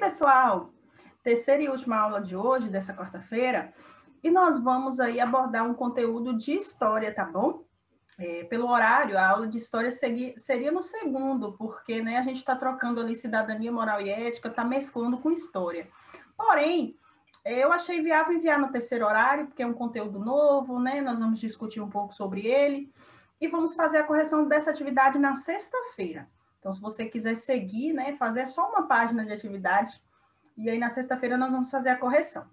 pessoal, terceira e última aula de hoje, dessa quarta-feira, e nós vamos aí abordar um conteúdo de história, tá bom? Pelo horário, a aula de história seria no segundo, porque né, a gente está trocando ali cidadania, moral e ética, está mesclando com história. Porém, eu achei viável enviar no terceiro horário, porque é um conteúdo novo, né? Nós vamos discutir um pouco sobre ele, e vamos fazer a correção dessa atividade na sexta-feira. Então, se você quiser seguir, né, fazer só uma página de atividade, e aí na sexta-feira nós vamos fazer a correção.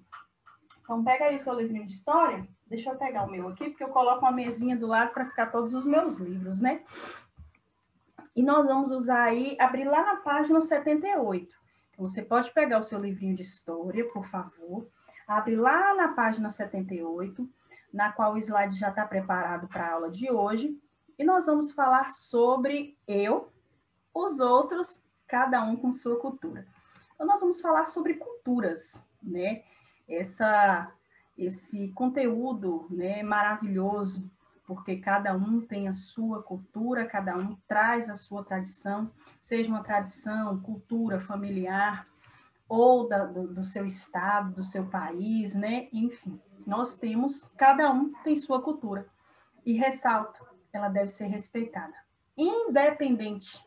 Então, pega aí o seu livrinho de história. Deixa eu pegar o meu aqui, porque eu coloco uma mesinha do lado para ficar todos os meus livros, né? E nós vamos usar aí, abrir lá na página 78. Então, você pode pegar o seu livrinho de história, por favor. Abre lá na página 78, na qual o slide já está preparado para a aula de hoje. E nós vamos falar sobre eu, os outros, cada um com sua cultura. Então, nós vamos falar sobre culturas, né? Esse conteúdo, né, maravilhoso, porque cada um tem a sua cultura, cada um traz a sua tradição, seja uma tradição, cultura familiar, ou do seu estado, do seu país, né? Enfim, cada um tem sua cultura. E ressalto, ela deve ser respeitada, independente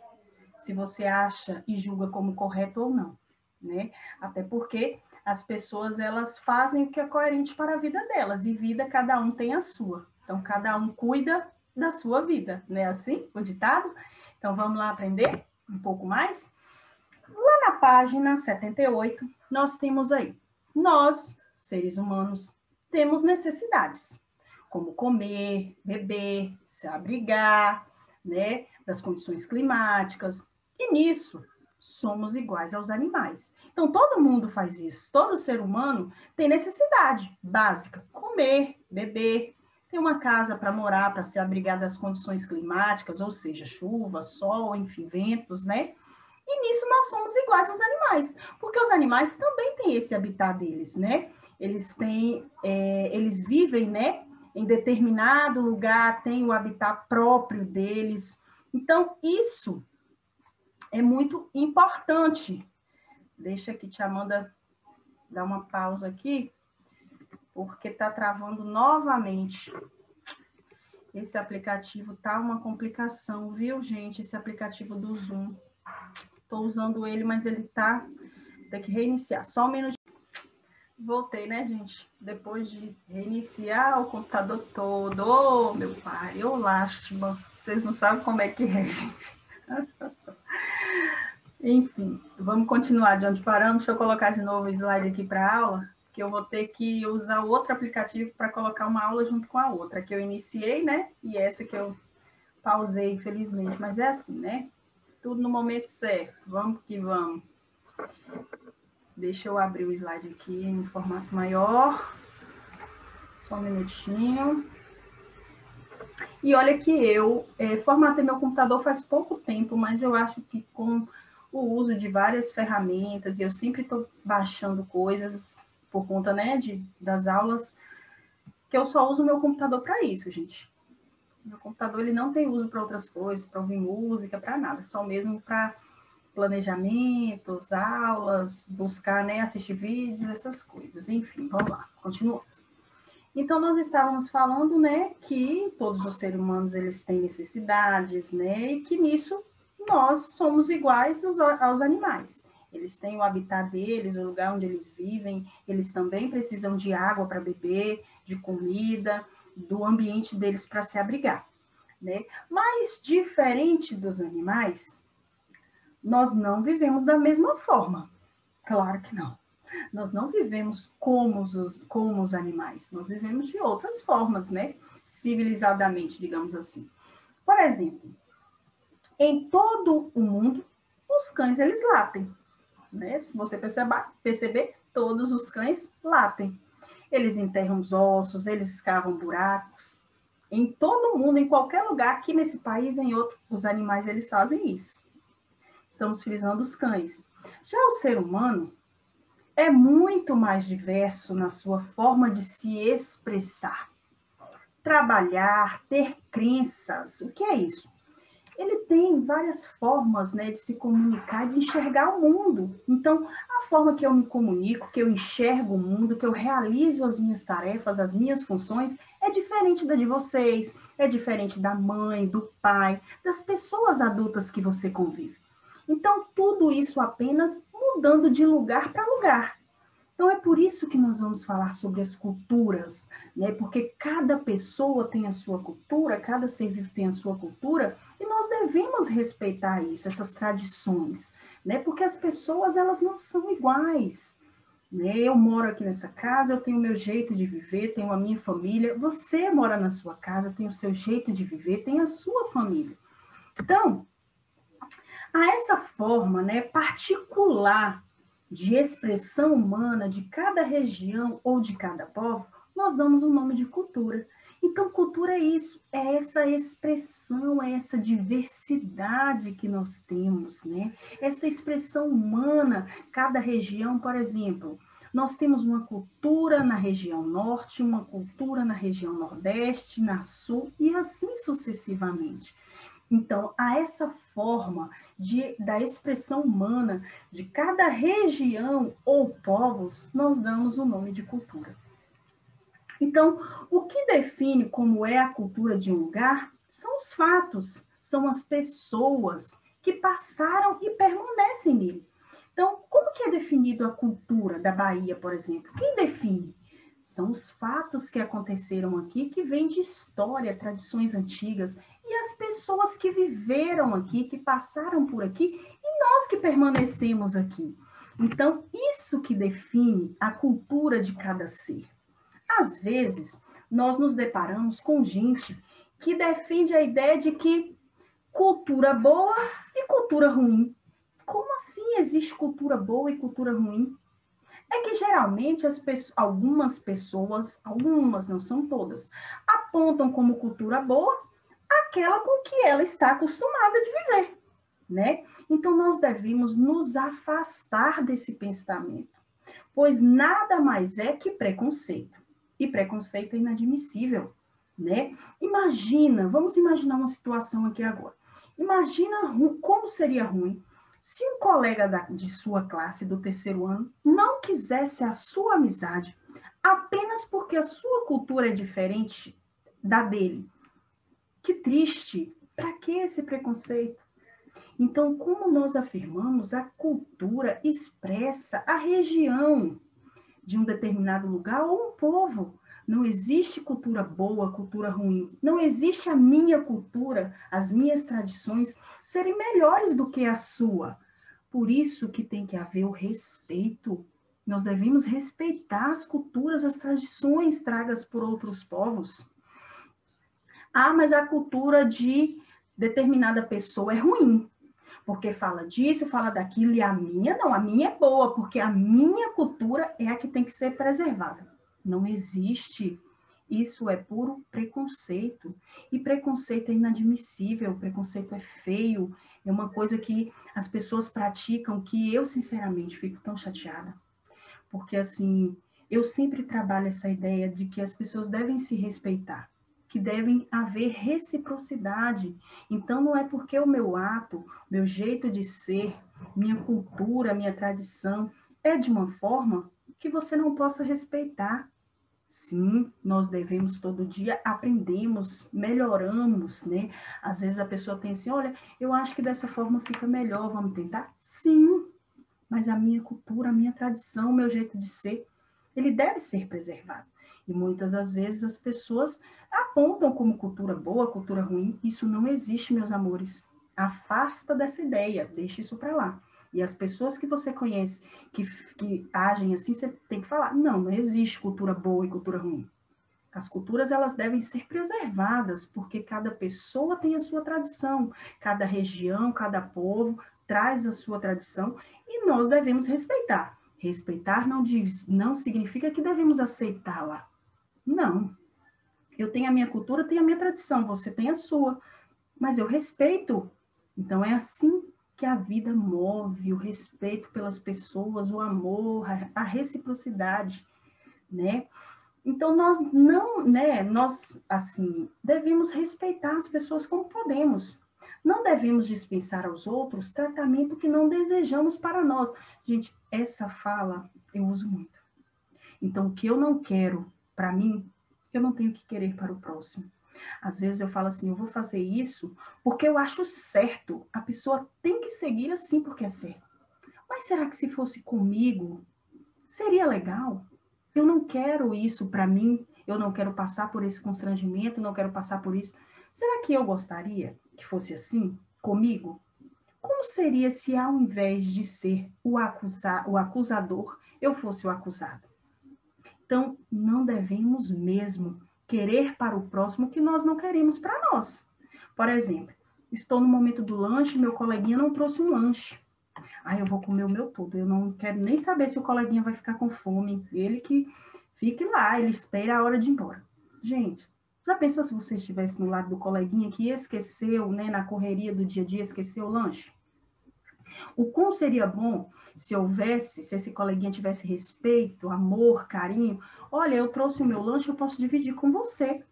se você acha e julga como correto ou não, né? Até porque as pessoas, elas fazem o que é coerente para a vida delas, e vida cada um tem a sua. Então, cada um cuida da sua vida, não é assim o ditado? Então, vamos lá aprender um pouco mais? Lá na página 78, nós temos aí, nós, seres humanos, temos necessidades, como comer, beber, se abrigar, né, das condições climáticas, e nisso somos iguais aos animais. Então, todo mundo faz isso, todo ser humano tem necessidade básica, comer, beber, ter uma casa para morar, para se abrigar das condições climáticas, ou seja, chuva, sol, enfim, ventos, né? E nisso nós somos iguais aos animais, porque os animais também têm esse habitat deles, né? Eles vivem, né, em determinado lugar, têm o habitat próprio deles. Então, isso é muito importante. Deixa aqui, tia Amanda, dar uma pausa aqui, porque está travando novamente. Esse aplicativo tá uma complicação, viu, gente? Esse aplicativo do Zoom. Estou usando ele, mas ele tá... Tem que reiniciar. Só um minutinho. Voltei, né, gente? Depois de reiniciar o computador todo. Ô, meu pai, ô, lástima. Vocês não sabem como é que é, gente. Enfim, vamos continuar de onde paramos. Deixa eu colocar de novo o slide aqui para a aula, que eu vou ter que usar o outro aplicativo para colocar uma aula junto com a outra, que eu iniciei, né? E essa que eu pausei, infelizmente. Mas é assim, né? Tudo no momento certo. Vamos que vamos. Deixa eu abrir o slide aqui em formato maior. Só um minutinho. E olha que eu formatei meu computador faz pouco tempo, mas eu acho que com o uso de várias ferramentas, e eu sempre estou baixando coisas por conta, né, das aulas, que eu só uso meu computador para isso, gente. Meu computador, ele não tem uso para outras coisas, para ouvir música, para nada, só mesmo para planejamentos, aulas, buscar, né, assistir vídeos, essas coisas. Enfim, vamos lá, continuamos. Então, nós estávamos falando, né, que todos os seres humanos, eles têm necessidades, né, e que nisso nós somos iguais aos animais. Eles têm o habitat deles, o lugar onde eles vivem, eles também precisam de água para beber, de comida, do ambiente deles para se abrigar, né? Mas, diferente dos animais, nós não vivemos da mesma forma. Claro que não. Nós não vivemos como os animais, nós vivemos de outras formas, né? Civilizadamente, digamos assim. Por exemplo, em todo o mundo, os cães, eles latem, né? Se você perceber, todos os cães latem. Eles enterram os ossos, eles escavam buracos. Em todo o mundo, em qualquer lugar, aqui nesse país, em outro, os animais, eles fazem isso. Estamos frisando os cães. Já o ser humano é muito mais diverso na sua forma de se expressar, trabalhar, ter crenças. O que é isso? Ele tem várias formas, né, de se comunicar, de enxergar o mundo. Então, a forma que eu me comunico, que eu enxergo o mundo, que eu realizo as minhas tarefas, as minhas funções, é diferente da de vocês, é diferente da mãe, do pai, das pessoas adultas que você convive. Então, tudo isso apenas mudando de lugar para lugar. Então, é por isso que nós vamos falar sobre as culturas, né? Porque cada pessoa tem a sua cultura, cada ser vivo tem a sua cultura, e nós devemos respeitar isso, essas tradições, né? Porque as pessoas, elas não são iguais, né? Eu moro aqui nessa casa, eu tenho o meu jeito de viver, tenho a minha família, você mora na sua casa, tem o seu jeito de viver, tem a sua família. Então, a essa forma, né, particular de expressão humana de cada região ou de cada povo, nós damos o nome de cultura. Então, cultura é isso, é essa expressão, é essa diversidade que nós temos, né? Essa expressão humana, cada região, por exemplo, nós temos uma cultura na região norte, uma cultura na região nordeste, na sul, e assim sucessivamente. Então, a essa forma da expressão humana de cada região ou povos, nós damos o nome de cultura. Então, o que define como é a cultura de um lugar são os fatos, são as pessoas que passaram e permanecem nele. Então, como que é definido a cultura da Bahia, por exemplo? Quem define? São os fatos que aconteceram aqui, que vêm de história, tradições antigas, e as pessoas que viveram aqui, que passaram por aqui, e nós que permanecemos aqui. Então, isso que define a cultura de cada ser. Às vezes, nós nos deparamos com gente que defende a ideia de que cultura boa e cultura ruim. Como assim existe cultura boa e cultura ruim? É que geralmente algumas pessoas, algumas, não são todas, apontam como cultura boa aquela com que ela está acostumada de viver, né? Então nós devemos nos afastar desse pensamento, pois nada mais é que preconceito. E preconceito é inadmissível, né? Vamos imaginar uma situação aqui agora. Imagina como seria ruim se um colega de sua classe do terceiro ano não quisesse a sua amizade apenas porque a sua cultura é diferente da dele. Que triste! Para que esse preconceito? Então, como nós afirmamos, a cultura expressa a região de um determinado lugar ou um povo. Não existe cultura boa, cultura ruim. Não existe a minha cultura, as minhas tradições serem melhores do que a sua. Por isso que tem que haver o respeito. Nós devemos respeitar as culturas, as tradições tragas por outros povos. Ah, mas a cultura de determinada pessoa é ruim, porque fala disso, fala daquilo, e a minha não, a minha é boa, porque a minha cultura é a que tem que ser preservada. Não existe. Isso é puro preconceito. E preconceito é inadmissível, preconceito é feio, é uma coisa que as pessoas praticam que eu, sinceramente, fico tão chateada. Porque, assim, eu sempre trabalho essa ideia de que as pessoas devem se respeitar, que devem haver reciprocidade. Então, não é porque o meu ato, meu jeito de ser, minha cultura, minha tradição é de uma forma que você não possa respeitar. Sim, nós devemos todo dia aprendemos, melhoramos, né? Às vezes a pessoa tem assim, olha, eu acho que dessa forma fica melhor, vamos tentar? Sim, mas a minha cultura, a minha tradição, o meu jeito de ser, ele deve ser preservado. E muitas das vezes as pessoas apontam como cultura boa, cultura ruim. Isso não existe, meus amores. Afasta dessa ideia, deixa isso para lá. E as pessoas que você conhece, que agem assim, você tem que falar, não existe cultura boa e cultura ruim. As culturas, elas devem ser preservadas, porque cada pessoa tem a sua tradição, cada região, cada povo traz a sua tradição, e nós devemos respeitar. Respeitar não significa que devemos aceitá-la. Não. Eu tenho a minha cultura, tenho a minha tradição, você tem a sua, mas eu respeito. Então, é assim que a vida move, o respeito pelas pessoas, o amor, a reciprocidade, né? Então, nós não, né, nós, assim, devemos respeitar as pessoas como podemos. Não devemos dispensar aos outros tratamento que não desejamos para nós. Gente, essa fala eu uso muito. Então, o que eu não quero para mim, eu não tenho que querer para o próximo. Às vezes eu falo assim, eu vou fazer isso porque eu acho certo. A pessoa tem que seguir assim porque é certo. Mas será que se fosse comigo, seria legal? Eu não quero isso para mim, eu não quero passar por esse constrangimento, não quero passar por isso. Será que eu gostaria que fosse assim comigo? Como seria se ao invés de ser o acusador, eu fosse o acusado? Então, não devemos mesmo querer para o próximo o que nós não queremos para nós. Por exemplo, estou no momento do lanche, meu coleguinha não trouxe um lanche. Aí eu vou comer o meu todo. Eu não quero nem saber se o coleguinha vai ficar com fome. Ele que fique lá, ele espera a hora de ir embora. Gente, já pensou se você estivesse no lado do coleguinha que esqueceu, né, na correria do dia a dia, esqueceu o lanche? O quão seria bom se houvesse, se esse coleguinha tivesse respeito, amor, carinho. Olha, eu trouxe o meu lanche, eu posso dividir com você.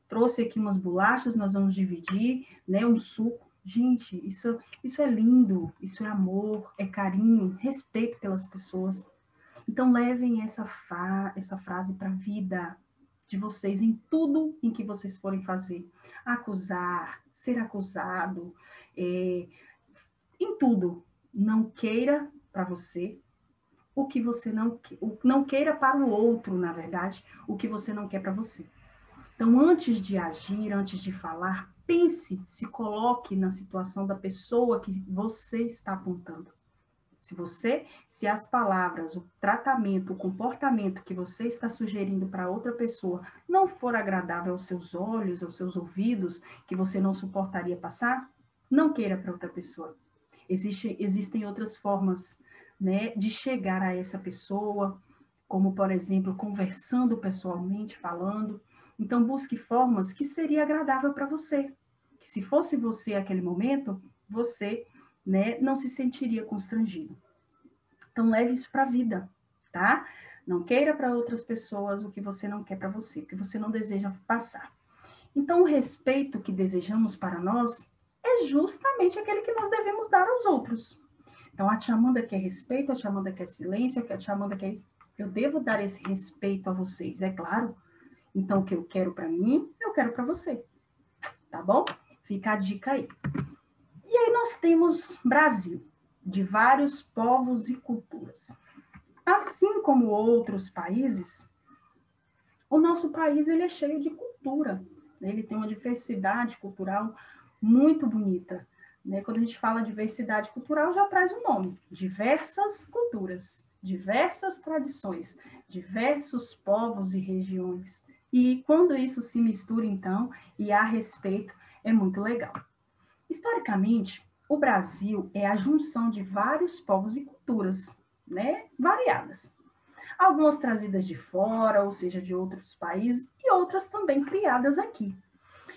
Trouxe aqui umas bolachas, nós vamos dividir, né, um suco. Gente, isso é lindo, isso é amor, é carinho, respeito pelas pessoas. Então, levem essa frase para a vida de vocês, em tudo em que vocês forem fazer. Acusar, ser acusado, em tudo. Não queira para você o que você não queira para o outro, na verdade, o que você não quer para você. Então, antes de agir, antes de falar, pense, se coloque na situação da pessoa que você está apontando. Se as palavras, o tratamento, o comportamento que você está sugerindo para outra pessoa não for agradável aos seus olhos, aos seus ouvidos, que você não suportaria passar, não queira para outra pessoa. Existem outras formas, né, de chegar a essa pessoa, como, por exemplo, conversando pessoalmente, falando. Então, busque formas que seria agradável para você. Que se fosse você naquele momento, você, né, não se sentiria constrangido. Então, leve isso para a vida, tá? Não queira para outras pessoas o que você não quer para você, o que você não deseja passar. Então, o respeito que desejamos para nós é justamente aquele que nós devemos dar aos outros. Então, a tia Amanda quer respeito, a tia Amanda quer silêncio, a tia Amanda quer isso. Eu devo dar esse respeito a vocês, é claro. Então, o que eu quero para mim, eu quero para você. Tá bom? Fica a dica aí. E aí nós temos Brasil, de vários povos e culturas. Assim como outros países, o nosso país ele é cheio de cultura. Ele tem uma diversidade cultural muito bonita. Né? Quando a gente fala diversidade cultural, já traz um nome. Diversas culturas, diversas tradições, diversos povos e regiões. E quando isso se mistura, então, e há respeito, é muito legal. Historicamente, o Brasil é a junção de vários povos e culturas, né, variadas. Algumas trazidas de fora, ou seja, de outros países, e outras também criadas aqui.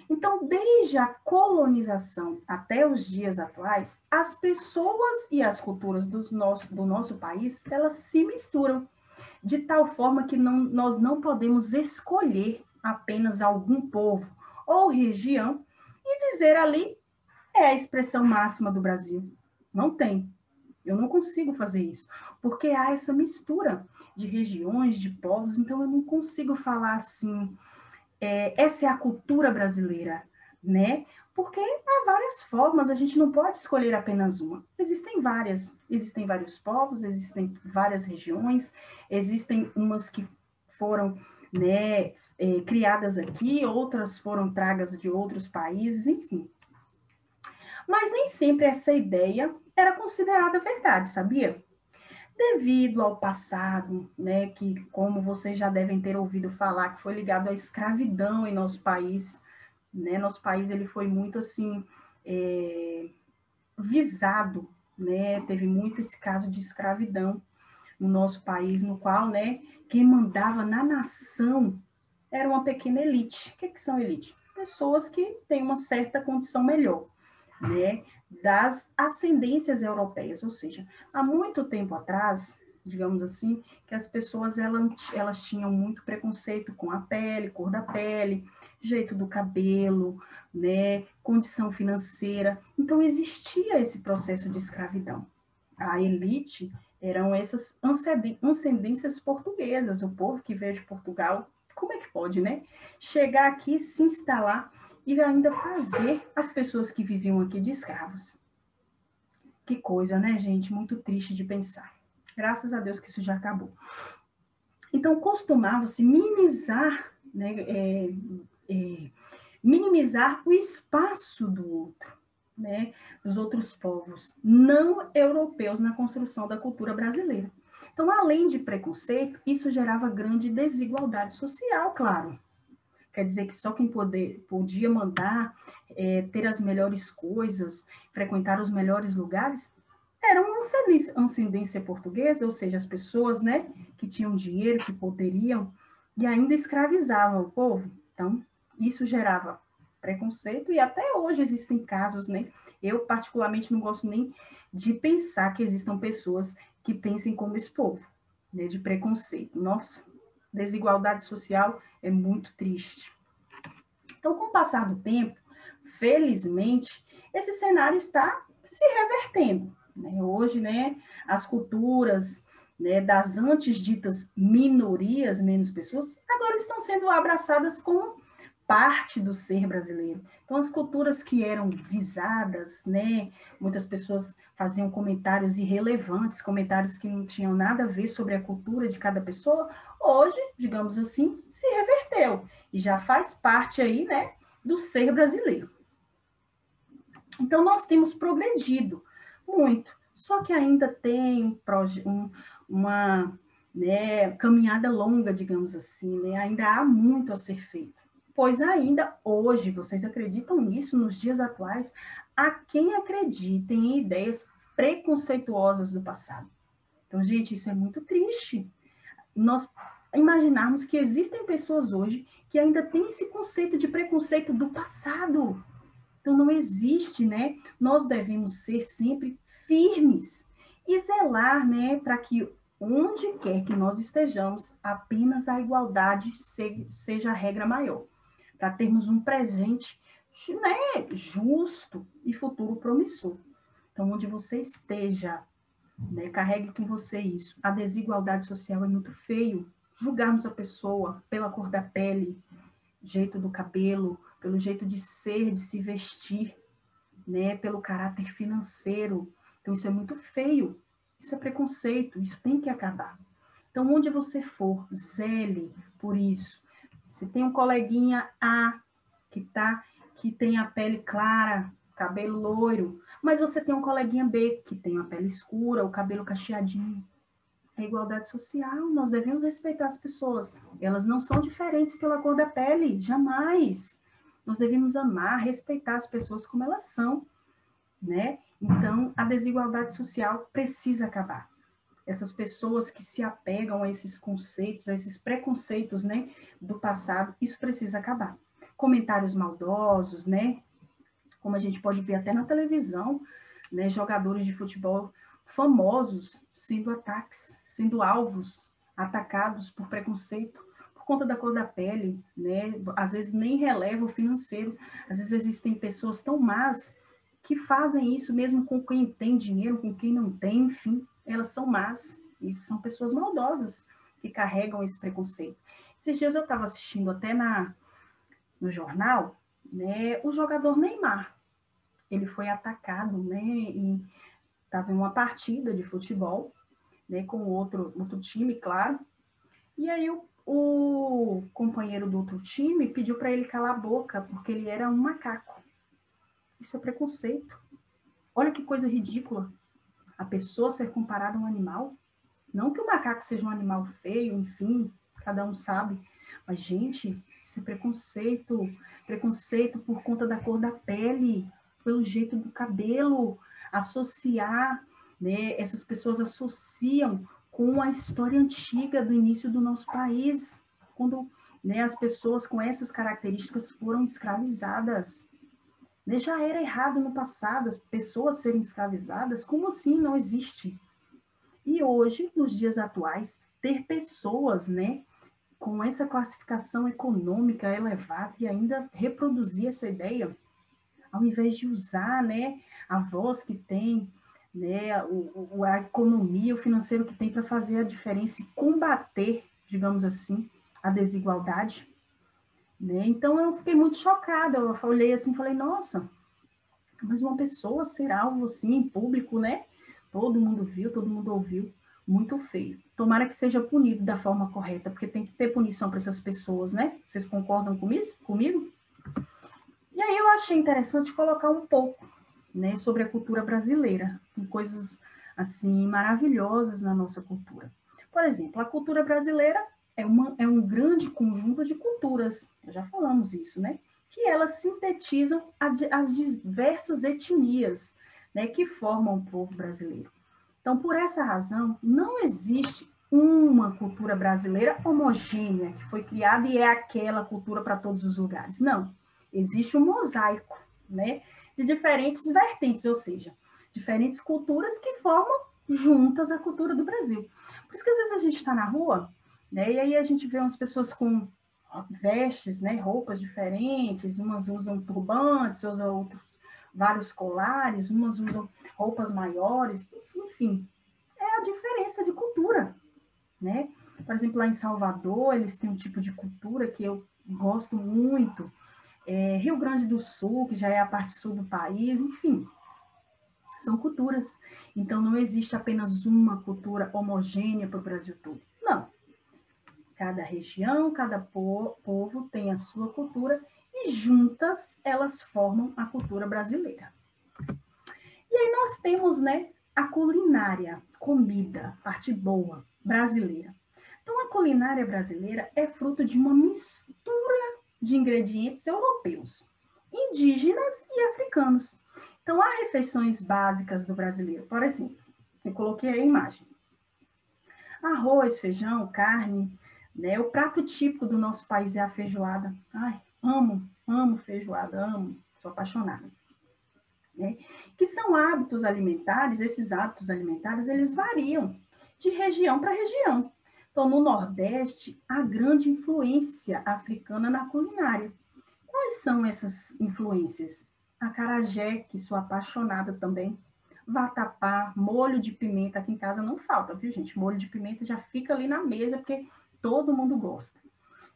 Então, desde a colonização até os dias atuais, as pessoas e as culturas do nosso país, elas se misturam, de tal forma que nós não podemos escolher apenas algum povo ou região e dizer ali é a expressão máxima do Brasil. Não tem. Eu não consigo fazer isso, porque há essa mistura de regiões, de povos, então eu não consigo falar assim, essa é a cultura brasileira, né? Porque há várias formas, a gente não pode escolher apenas uma. Existem vários povos, existem várias regiões, existem umas que foram, né, criadas aqui, outras foram tragas de outros países, enfim. Mas nem sempre essa ideia era considerada verdade, sabia? Devido ao passado, né, que como vocês já devem ter ouvido falar, que foi ligado à escravidão em nosso país, né, nosso país ele foi muito assim visado, né, teve muito esse caso de escravidão no nosso país, no qual, né, quem mandava na nação era uma pequena elite. O que são elite? Pessoas que têm uma certa condição melhor, né, das ascendências europeias, ou seja, há muito tempo atrás, digamos assim, que as pessoas elas tinham muito preconceito com a pele, cor da pele, jeito do cabelo, né, condição financeira. Então existia esse processo de escravidão. A elite eram essas ascendências portuguesas, o povo que veio de Portugal. Como é que pode, né? Chegar aqui, se instalar e ainda fazer as pessoas que viviam aqui de escravos. Que coisa, né, gente? Muito triste de pensar. Graças a Deus que isso já acabou. Então, costumava-se minimizar, né, minimizar o espaço do outro, né, dos outros povos não europeus na construção da cultura brasileira. Então, além de preconceito, isso gerava grande desigualdade social, claro. Quer dizer que só quem podia mandar, ter as melhores coisas, frequentar os melhores lugares, era uma ascendência portuguesa, ou seja, as pessoas, né, que tinham dinheiro, que poderiam, e ainda escravizavam o povo. Então, isso gerava preconceito, e até hoje existem casos, né? Eu, particularmente, não gosto nem de pensar que existam pessoas que pensem como esse povo, né, de preconceito. Nossa, desigualdade social é muito triste. Então, com o passar do tempo, felizmente, esse cenário está se revertendo. Né? Hoje, né, as culturas, né, das antes ditas minorias, menos pessoas, agora estão sendo abraçadas como parte do ser brasileiro. Então, as culturas que eram visadas, né, muitas pessoas faziam comentários irrelevantes, comentários que não tinham nada a ver sobre a cultura de cada pessoa, hoje, digamos assim, se reverteu e já faz parte aí, né, do ser brasileiro. Então, nós temos progredido muito, só que ainda tem uma, né, caminhada longa, digamos assim, né, ainda há muito a ser feito. Pois ainda hoje, vocês acreditam nisso nos dias atuais? Há quem acredita em ideias preconceituosas do passado. Então, gente, isso é muito triste. Nós imaginarmos que existem pessoas hoje que ainda têm esse conceito de preconceito do passado. Então, não existe, né? Nós devemos ser sempre firmes e zelar, né, para que onde quer que nós estejamos, apenas a igualdade seja a regra maior, para termos um presente, né, justo e futuro promissor. Então, onde você esteja, né, carregue com você isso. A desigualdade social é muito feio. Julgarmos a pessoa pela cor da pele, jeito do cabelo, pelo jeito de ser, de se vestir, né, pelo caráter financeiro. Então, isso é muito feio. Isso é preconceito, isso tem que acabar. Então, onde você for, zele por isso. Se tem um coleguinha A que tem a pele clara, cabelo loiro, mas você tem um coleguinha B que tem a pele escura, o cabelo cacheadinho. É igualdade social, nós devemos respeitar as pessoas. Elas não são diferentes pela cor da pele, jamais. Nós devemos amar, respeitar as pessoas como elas são, né? Então, a desigualdade social precisa acabar. Essas pessoas que se apegam a esses conceitos, a esses preconceitos, né, do passado, isso precisa acabar. Comentários maldosos, né? Como a gente pode ver até na televisão, né, jogadores de futebol famosos sendo alvos, atacados por preconceito, por conta da cor da pele, né? Às vezes nem releva o financeiro, às vezes existem pessoas tão más que fazem isso mesmo com quem tem dinheiro, com quem não tem, enfim, elas são más, isso são pessoas maldosas que carregam esse preconceito. Esses dias eu estava assistindo até no jornal, né, o jogador Neymar, ele foi atacado, né, e estava em uma partida de futebol, né, com outro time, claro, e aí o companheiro do outro time pediu para ele calar a boca, porque ele era um macaco. Isso é preconceito. Olha que coisa ridícula. A pessoa ser comparada a um animal. Não que o macaco seja um animal feio, enfim, cada um sabe. Mas, gente, isso é preconceito. Preconceito por conta da cor da pele, pelo jeito do cabelo. Associar, né? Essas pessoas associam com a história antiga do início do nosso país, quando, né, as pessoas com essas características foram escravizadas. Né? Já era errado no passado as pessoas serem escravizadas. Como assim? Não existe. E hoje, nos dias atuais, ter pessoas, né, com essa classificação econômica elevada e ainda reproduzir essa ideia, ao invés de usar, né, a voz que tem, né, a economia, o financeiro que tem para fazer a diferença e combater, digamos assim, a desigualdade, né? Então eu fiquei muito chocada, eu olhei assim, falei, nossa, mas uma pessoa ser alvo assim em público, né? Todo mundo viu, todo mundo ouviu, muito feio. Tomara que seja punido da forma correta, porque tem que ter punição para essas pessoas, né? Vocês concordam com isso? Comigo? E aí eu achei interessante colocar um pouco, né, sobre a cultura brasileira. Tem coisas assim maravilhosas na nossa cultura. Por exemplo, a cultura brasileira é um grande conjunto de culturas, já falamos isso, né? Que elas sintetizam as diversas etnias, né, que formam o povo brasileiro. Então, por essa razão, não existe uma cultura brasileira homogênea que foi criada e é aquela cultura para todos os lugares. Não. Existe um mosaico, né, de diferentes vertentes, ou seja, diferentes culturas que formam juntas a cultura do Brasil. Por isso que às vezes a gente está na rua, né, e aí a gente vê umas pessoas com vestes, né, roupas diferentes, umas usam turbantes, usam outros vários colares, umas usam roupas maiores, enfim, é a diferença de cultura, né? Por exemplo, lá em Salvador, eles têm um tipo de cultura que eu gosto muito, Rio Grande do Sul, que já é a parte sul do país, enfim, são culturas. Então, não existe apenas uma cultura homogênea para o Brasil todo. Não. Cada região, cada povo tem a sua cultura e juntas elas formam a cultura brasileira. E aí nós temos, né, a culinária, comida, parte boa, brasileira. Então, a culinária brasileira é fruto de uma mistura de ingredientes europeus, indígenas e africanos. Então, há refeições básicas do brasileiro. Por exemplo, eu coloquei a imagem. Arroz, feijão, carne, né? O prato típico do nosso país é a feijoada. Ai, amo feijoada, amo, sou apaixonada. Né? Que são hábitos alimentares, esses hábitos alimentares, eles variam de região para região. Então, no Nordeste, há grande influência africana na culinária. Quais são essas influências? Acarajé, que sou apaixonada também, vatapá, molho de pimenta, aqui em casa não falta, viu, gente? Molho de pimenta já fica ali na mesa, porque todo mundo gosta.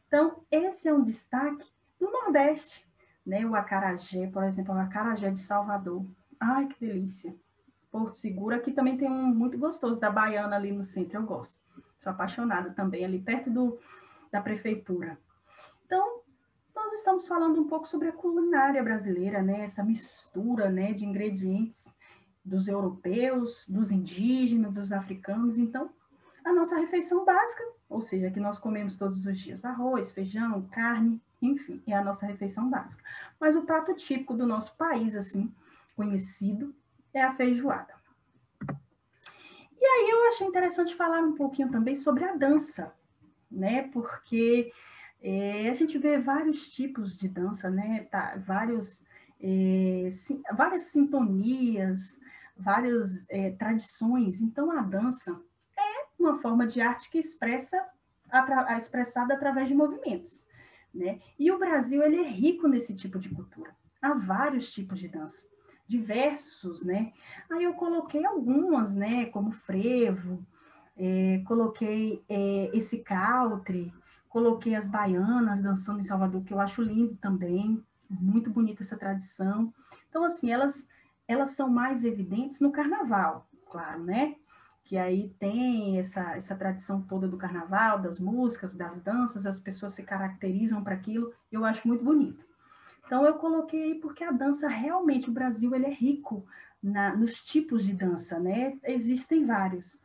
Então, esse é um destaque do Nordeste, né? O acarajé, por exemplo, o acarajé de Salvador. Ai, que delícia. Porto Seguro, aqui também tem um muito gostoso, da Baiana ali no centro, eu gosto. Sou apaixonada também, ali perto da prefeitura. Então, nós estamos falando um pouco sobre a culinária brasileira, né? Essa mistura, né, de ingredientes dos europeus, dos indígenas, dos africanos. Então, a nossa refeição básica, ou seja, que nós comemos todos os dias, arroz, feijão, carne, enfim, é a nossa refeição básica. Mas o prato típico do nosso país, assim, conhecido, é a feijoada. E aí eu achei interessante falar um pouquinho também sobre a dança, né? Porque a gente vê vários tipos de dança, né? Várias sintonias, várias tradições. Então, a dança é uma forma de arte que expressada através de movimentos, né? E o Brasil, ele é rico nesse tipo de cultura. Há vários tipos de dança, diversos, né? Aí eu coloquei algumas, né? Como frevo, coloquei esse country, coloquei as baianas dançando em Salvador, que eu acho lindo também, muito bonita essa tradição. Então, assim, elas são mais evidentes no carnaval, claro, né? Que aí tem essa tradição toda do carnaval, das músicas, das danças, as pessoas se caracterizam para aquilo, eu acho muito bonito. Então, eu coloquei porque a dança, realmente, o Brasil, ele é rico nos tipos de dança, né? Existem vários.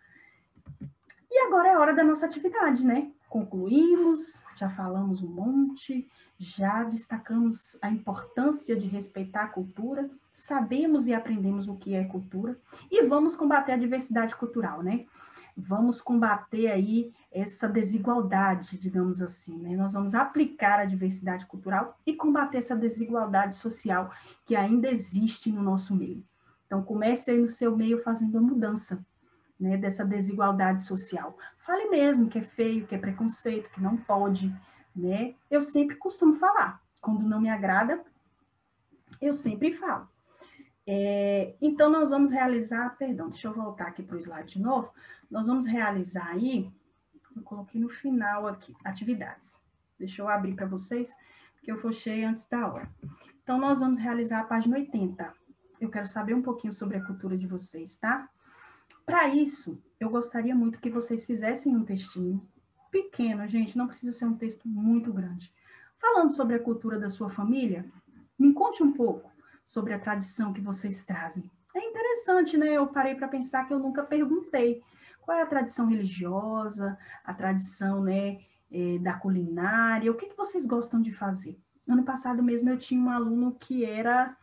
E agora é hora da nossa atividade, né? Concluímos, já falamos um monte, já destacamos a importância de respeitar a cultura, sabemos e aprendemos o que é cultura e vamos combater a diversidade cultural, né? Vamos combater aí essa desigualdade, digamos assim, né? Nós vamos aplicar a diversidade cultural e combater essa desigualdade social que ainda existe no nosso meio. Então, comece aí no seu meio fazendo a mudança, né, dessa desigualdade social. Fale mesmo que é feio, que é preconceito, que não pode, né? Eu sempre costumo falar. Quando não me agrada, eu sempre falo. Então, nós vamos realizar, perdão, deixa eu voltar aqui para o slide de novo. Nós vamos realizar aí, eu coloquei no final aqui, atividades. Deixa eu abrir para vocês, porque eu fechei antes da hora. Então, nós vamos realizar a página 80. Eu quero saber um pouquinho sobre a cultura de vocês, tá? Para isso, eu gostaria muito que vocês fizessem um textinho pequeno, gente, não precisa ser um texto muito grande. Falando sobre a cultura da sua família, me conte um pouco sobre a tradição que vocês trazem. É interessante, né? Eu parei para pensar que eu nunca perguntei qual é a tradição religiosa, a tradição, né, da culinária, o que, que vocês gostam de fazer? Ano passado mesmo eu tinha um aluno que era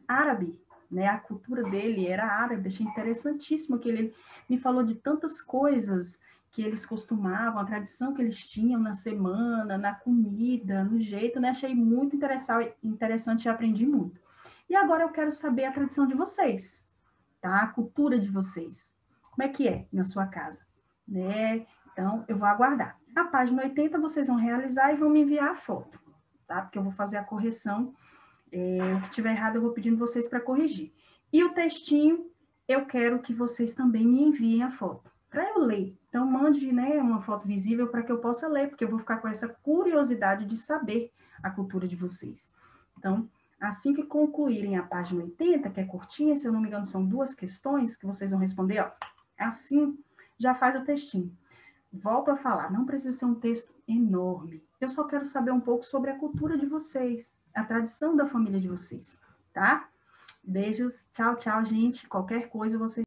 árabe, né? A cultura dele era árabe, achei interessantíssimo que ele me falou de tantas coisas que eles costumavam, a tradição que eles tinham na semana, na comida, no jeito, né? Achei muito interessante e aprendi muito. E agora eu quero saber a tradição de vocês, tá? A cultura de vocês. Como é que é na sua casa, né? Então, eu vou aguardar. A página 80 vocês vão realizar e vão me enviar a foto, tá? Porque eu vou fazer a correção o que tiver errado, eu vou pedindo vocês para corrigir. E o textinho, eu quero que vocês também me enviem a foto, para eu ler. Então, mande, né, uma foto visível para que eu possa ler, porque eu vou ficar com essa curiosidade de saber a cultura de vocês. Então, assim que concluírem a página 80, que é curtinha, se eu não me engano, são 2 questões que vocês vão responder, ó, assim, já faz o textinho. Volto a falar, não precisa ser um texto enorme. Eu só quero saber um pouco sobre a cultura de vocês, a tradição da família de vocês, tá? Beijos, tchau, tchau, gente. Qualquer coisa, vocês